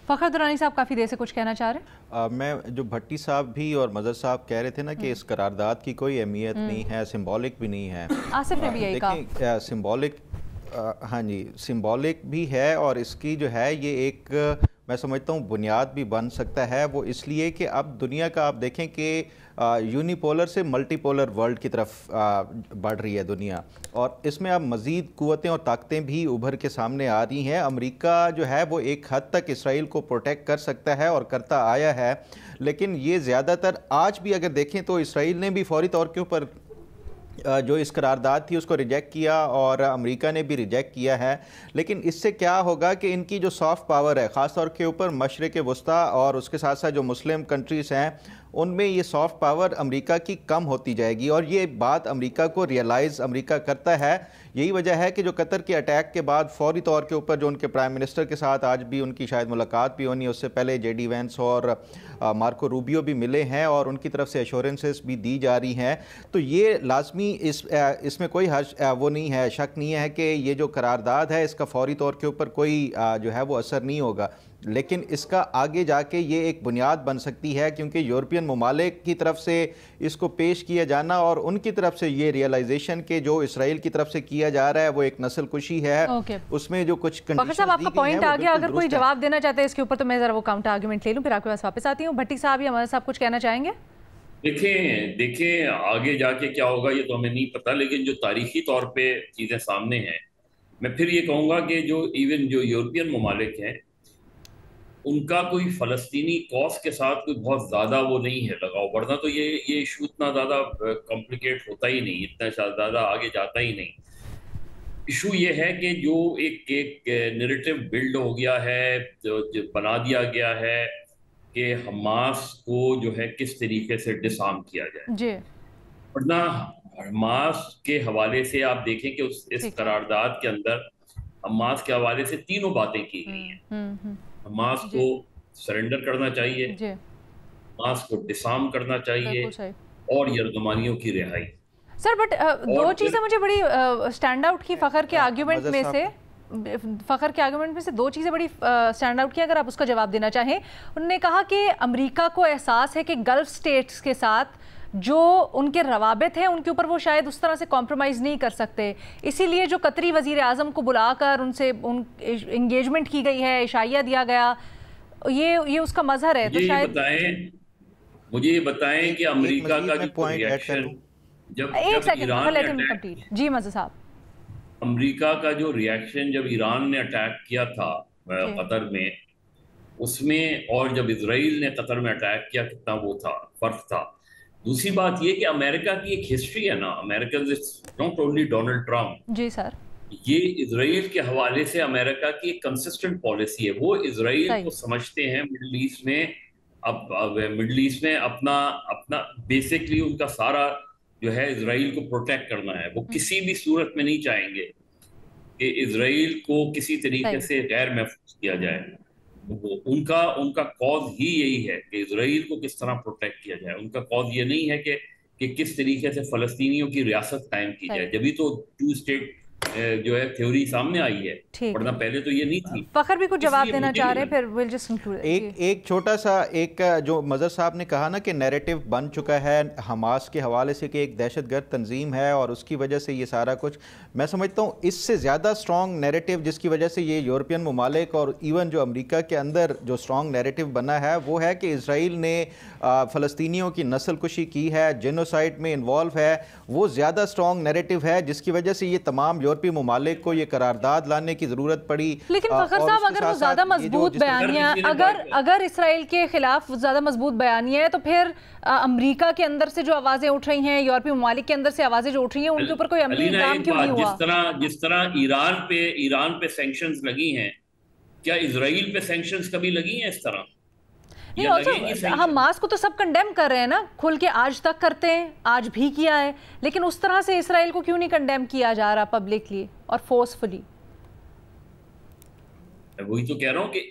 فخر درانی صاحب کافی دیر سے کچھ کہنا چاہ رہے ہیں. میں جو بھٹی صاحب بھی اور مظہر صاحب کہہ رہے تھے نا کہ اس قرارداد کی کوئی اہمیت نہیں ہے، سمبولک بھی نہیں ہے. آصف نے بھی یہی کہا. دیکھیں سمبولک، ہاں جی سمبولک بھی ہے، اور اس کی جو ہے یہ ایک میں سمجھتا ہوں بنیاد بھی بن سکتا ہے. وہ اس لیے کہ اب دنیا کا آپ دیکھیں کہ یونی پولر سے ملٹی پولر ورلڈ کی طرف بڑھ رہی ہے دنیا، اور اس میں اب مزید قوتیں اور طاقتیں بھی ابھر کے سامنے آ رہی ہیں. امریکہ جو ہے وہ ایک حد تک اسرائیل کو پروٹیکٹ کر سکتا ہے اور کرتا آیا ہے، لیکن یہ زیادہ تر آج بھی اگر دیکھیں تو اسرائیل نے بھی فوری طور کے اوپر جو اس قرارداد تھی اس کو ریجیکٹ کیا، اور امریکہ نے بھی ریجیکٹ کیا ہے. لیکن اس سے کیا ہوگا کہ ان کی جو سافٹ پاور ہے خاص طور کے اوپر مشرق وسطیٰ اور اس کے ساتھ ساتھ جو مسلم کنٹریز ہیں ان میں یہ سافٹ پاور امریکہ کی کم ہوتی جائے گی، اور یہ بات امریکہ کو ریئلائز امریکہ کرتا ہے. یہی وجہ ہے کہ جو قطر کے اٹیک کے بعد فوری طور کے اوپر جو ان کے پرائم منسٹر کے ساتھ آج بھی ان کی شاید ملاقات بھی ہونی، اس سے پہلے جے ڈی وینس اور مارکو روبیو بھی ملے ہیں اور ان کی طرف سے ایشورنسز بھی دی جا رہی ہیں. تو یہ لازمی اس میں کوئی وہ نہیں ہے، شک نہیں ہے کہ یہ جو قرارداد ہے اس کا فوری طور کے اوپر کوئی جو ہے وہ اثر نہیں ہوگا، لیکن اس کا آگے جا کے یہ ایک بنیاد بن سکتی ہے، کیونکہ یورپین ممالک کی طرف سے اس کو پیش کیا جانا اور ان کی طرف سے یہ ریئلائزیشن کہ جو اسرائیل کی طرف سے کیا جا رہا ہے وہ ایک نسل کشی ہے. اس میں جو کچھ فخر صاحب آپ کا پوائنٹ آ گیا، اگر کوئی جواب دینا چاہتے ہیں اس کے اوپر تو میں ذرا وہ کاؤنٹر آرگیومنٹ لے لوں، پھر آپ کے پاس واپس آتی ہوں. بھٹی صاحب یا مظہر صاحب کچھ کہنا چاہیں گے؟ دیکھیں آگے جا کے کیا ہوگا یہ تو ہمیں نہیں پتا، لیکن جو تاریخی طور پہ چیزیں سامنے ہیں، میں پھر یہ کہوں گا کہ جو ایون جو یورپین ممالک ہیں ان کا کوئی فلسطینی کاز کے ساتھ کوئی بہت زیادہ وہ نہیں ہے لگاؤ، ورنہ تو یہ ایشو اتنا زیادہ کمپلیکیٹ ہوتا ہی نہیں، اتنا زیادہ آگے جاتا ہی نہیں. ایشو یہ ہے کہ جو ایک نیریٹو بلڈ ہو گیا ہے، جو بنا دیا گیا ہے کہ حماس کو جو ہے کس طریقے سے ڈس آرم کیا جائے. جی ورنہ حماس کے حوالے سے آپ دیکھیں کہ اس قرارداد کے اندر حماس کے حوالے سے تینوں باتیں کی گئی ہیں. حماس کو سرنڈر کرنا چاہیے، حماس کو ڈس آرم کرنا چاہیے، اور یرغمالیوں کی رہائی. سر بٹ دو چیزیں مجھے بڑی سٹینڈ آؤٹ کی فخر کے آرگیومنٹ میں سے دو چیزیں بڑی سٹینڈ آؤٹ کی، اگر آپ اس کا جواب دینا چاہیں. انہوں نے کہا کہ امریکہ کو احساس ہے کہ گلف سٹیٹس کے ساتھ جو ان کے روابط ہیں ان کے اوپر وہ شاید اس طرح سے کمپرومائز نہیں کر سکتے، اسی لیے جو قطری وزیر اعظم کو بلا کر ان سے انگیجمنٹ کی گئی ہے، عشائیہ دیا گیا، یہ اس کا مظہر ہے. تو شاید مجھے یہ بتائیں کہ امریکہ کا جو ریاکشن ایک سیکنڈ جی مظہر صاحب، امریکہ کا جو ریاکشن جب ایران نے اٹیک کیا تھا قطر میں، اس میں اور جب اسرائیل نے قطر میں اٹیک کیا کتنا وہ تھا فرق تھا. دوسری بات یہ کہ امریکہ کی ایک ہسٹری ہے نا، Americans not only Donald Trump. جی سر، یہ اسرائیل کے حوالے سے امریکہ کی ایک کنسسٹنٹ پالیسی ہے. وہ اسرائیل کو سمجھتے ہیں مڈل ایسٹ میں اپنا بیسکلی ان کا سارا جو ہے اسرائیل کو پروٹیکٹ کرنا ہے. وہ کسی بھی صورت میں نہیں چاہیں گے کہ اسرائیل کو کسی طریقے سے غیر محفوظ کیا جائے. ان کا کاز ہی یہی ہے کہ اسرائیل کو کس طرح پروٹیکٹ کیا جائے. ان کا کاز یہ نہیں ہے کہ کس طریقے سے فلسطینیوں کی ریاست قائم کی جائے. جبھی تو ٹو اسٹیٹ جو ہے تھیوری سامنے آئی ہے، ورنہ پہلے تو یہ نہیں تھی. فخر بھی کچھ جواب دینا چاہ رہے ہیں، پھر we'll just conclude. ایک چھوٹا سا ایک جو مظہر صاحب نے کہا نا کہ نیریٹو بن چکا ہے حماس کے حوالے سے کہ ایک دہشت گرد تنظیم ہے اور اس کی وجہ سے یہ سارا کچھ، میں سمجھتا ہوں اس سے زیادہ سٹرونگ نیریٹو جس کی وجہ سے یہ یورپین ممالک اور ایون جو امریکہ کے اندر جو سٹرونگ نیریٹو بنا ہے وہ ہے کہ اسرائیل نے فلسطینیوں کی نسل کشی کی ہے، جینوسائیڈ میں انوالو ہے. وہ زیادہ سٹرونگ نیریٹو ہے جس کی وجہ سے یہ تمام یورپی ممالک کو یہ قرارداد لانے کی ضرورت پڑی. لیکن فخر صاحب اگر وہ زیادہ مضبوط بیانیہ اگر اسرائیل کے خلاف زیادہ مضبوط بیانیہ ہے تو پھر امریکہ کے اندر سے جو آوازیں اٹھ رہی ہیں، یورپی ممالک کے اندر سے آوازیں جو اٹھ رہی ہیں، ان کے اوپر کوئی عملی اقدام کیوں نہیں ہوا؟ جس طرح ایران پہ سینکشنز لگی ہیں، کیا اسرائیل پہ سینکشنز کبھی لگی ہیں اس طرح؟ نہیں، حماس کو تو سب کنڈیم کر رہے ہیں نا، کھل کے آج تک کرتے ہیں، آج بھی کیا ہے، لیکن اس طرح سے اسرائیل کو کیوں نہیں کنڈیم کیا جا رہا پبلکلی اور فورسفلی؟ وہی تو کہہ رہا ہوں کہ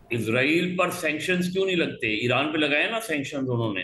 اسرائیل پر سینکشنز کیوں نہیں لگتے؟ ایران پہ لگائے نا سینکشنز انہوں نے.